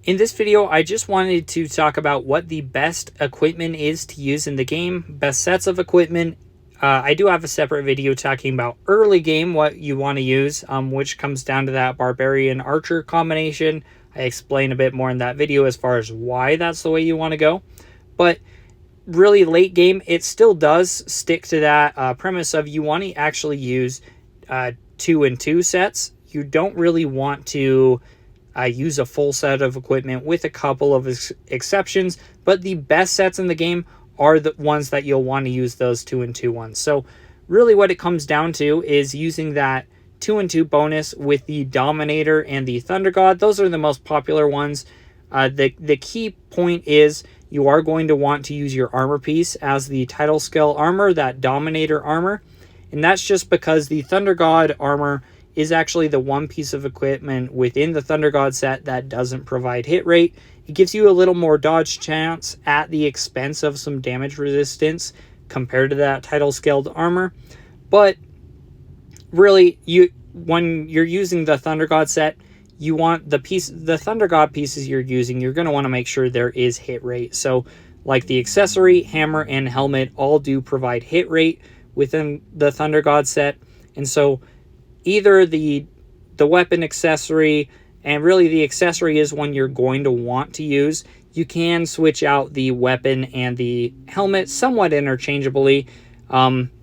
In this video, I just wanted to talk about what the best equipment is to use in the game, best sets of equipment. I do have a separate video talking about early game, what you want to use, which comes down to that Barbarian Archer combination. I explain a bit more in that video as far as why that's the way you want to go. But really late game, it still does stick to that premise of you want to actually use 2 and 2 sets. You don't really want to use a full set of equipment with a couple of exceptions, but the best sets in the game are the ones that you'll want to use those 2 and 2 ones. So really what it comes down to is using that 2 and 2 bonus with the Dominator and the Thunder God. Those are the most popular ones. The key point is you are going to want to use your armor piece as the title skill armor, that Dominator armor. And that's just because the Thunder God armor is actually the one piece of equipment within the Thunder God set that doesn't provide hit rate. It gives you a little more dodge chance at the expense of some damage resistance compared to that title scaled armor. But really, when you're using the Thunder God set, you want the Thunder God pieces you're using, you're going to want to make sure there is hit rate. So like the accessory, hammer, and helmet all do provide hit rate within the Thunder God set. And so either the weapon accessory, and really the accessory is one you're going to want to use. You can switch out the weapon and the helmet somewhat interchangeably.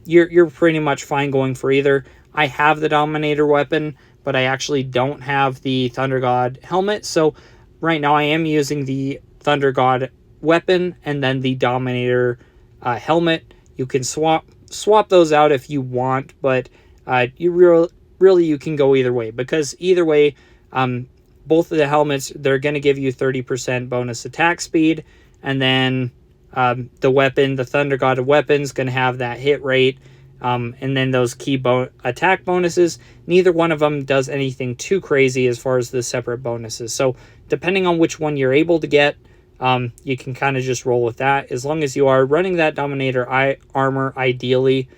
You're pretty much fine going for either. I have the Dominator weapon, but I actually don't have the Thunder God helmet. So right now I am using the Thunder God weapon and then the Dominator helmet. You can swap those out if you want, but really you can go either way, because either way, both of the helmets, they're going to give you 30% bonus attack speed, and then the weapon, the Thunder God weapon, is going to have that hit rate, and then those key attack bonuses. Neither one of them does anything too crazy as far as the separate bonuses. So depending on which one you're able to get, you can kind of just roll with that, as long as you are running that Dominator armor ideally.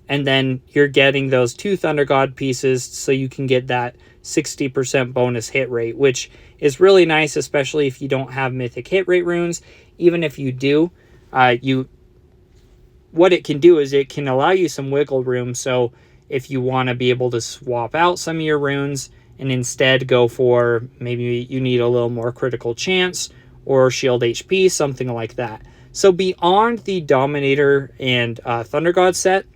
And then you're getting those 2 Thunder God pieces so you can get that 60% bonus hit rate, which is really nice, especially if you don't have mythic hit rate runes. Even if you do, what it can do is it can allow you some wiggle room. So if you want to be able to swap out some of your runes and instead go for, maybe you need a little more critical chance or shield HP, something like that. So beyond the Dominator and Thunder God set,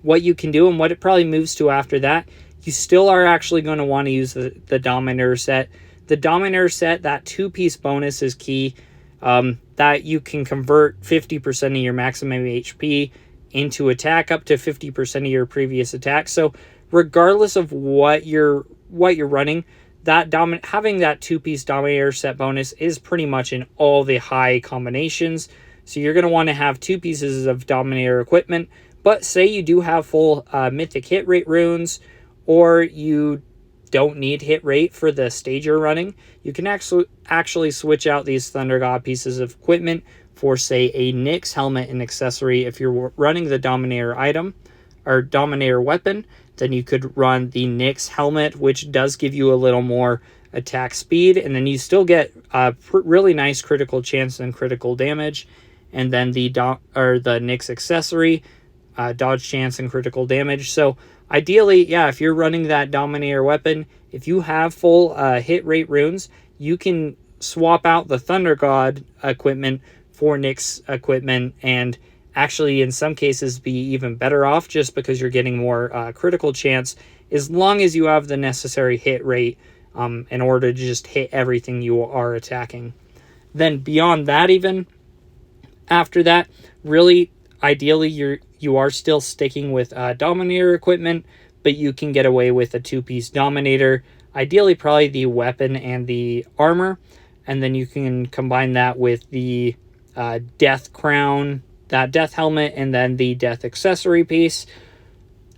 what you can do and what it probably moves to after that, you still are actually going to want to use the Dominator set. The Dominator set, that 2-piece bonus is key. That you can convert 50% of your maximum HP into attack up to 50% of your previous attack. So regardless of what you're running, that having that 2-piece Dominator set bonus is pretty much in all the high combinations. So you're going to want to have 2 pieces of Dominator equipment. But say you do have full mythic hit rate runes, or you don't need hit rate for the stage you're running, you can actually switch out these Thunder God pieces of equipment for, say, a Nyx helmet and accessory. If you're running the Dominator item or Dominator weapon, then you could run the Nyx helmet, which does give you a little more attack speed, and then you still get really nice critical chance and critical damage. And then the Nyx accessory, dodge chance and critical damage. So ideally, yeah, if you're running that Dominator weapon, if you have full hit rate runes, you can swap out the Thunder God equipment for Nyx equipment, and actually in some cases be even better off, just because you're getting more critical chance, as long as you have the necessary hit rate in order to just hit everything you are attacking. Then beyond that, even after that, really ideally you are still sticking with Dominator equipment, but you can get away with a 2-piece Dominator. Ideally, probably the weapon and the armor, and then you can combine that with the Death Crown, that Death Helmet, and then the Death accessory piece.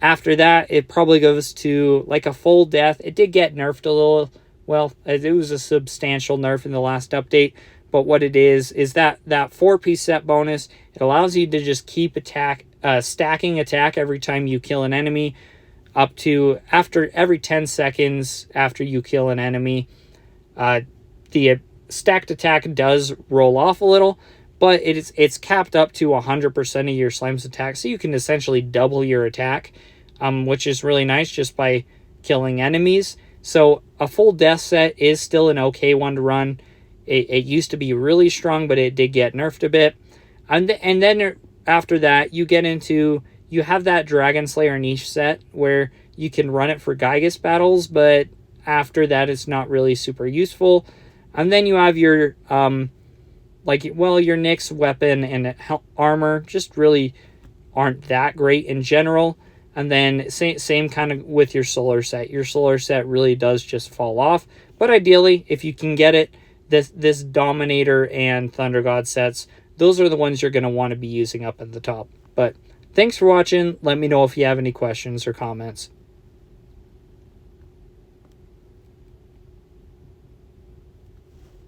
After that, it probably goes to like a full Death. It did get nerfed a little. Well, it was a substantial nerf in the last update. But what it is that 4-piece set bonus, it allows you to just keep stacking attack every time you kill an enemy, up to after every 10 seconds after you kill an enemy. The stacked attack does roll off a little, but it's capped up to 100% of your slime's attack, so you can essentially double your attack, which is really nice just by killing enemies. So a full death set is still an okay one to run. It used to be really strong, but it did get nerfed a bit. And then after that, you have that Dragon Slayer niche set where you can run it for Gygas battles, but after that, it's not really super useful. And then you have your your Nyx weapon and armor just really aren't that great in general. And then same kind of with your solar set. Your solar set really does just fall off. But ideally, if you can get it, this Dominator and Thunder God sets, those are the ones you're going to want to be using up at the top. But thanks for watching. Let me know if you have any questions or comments.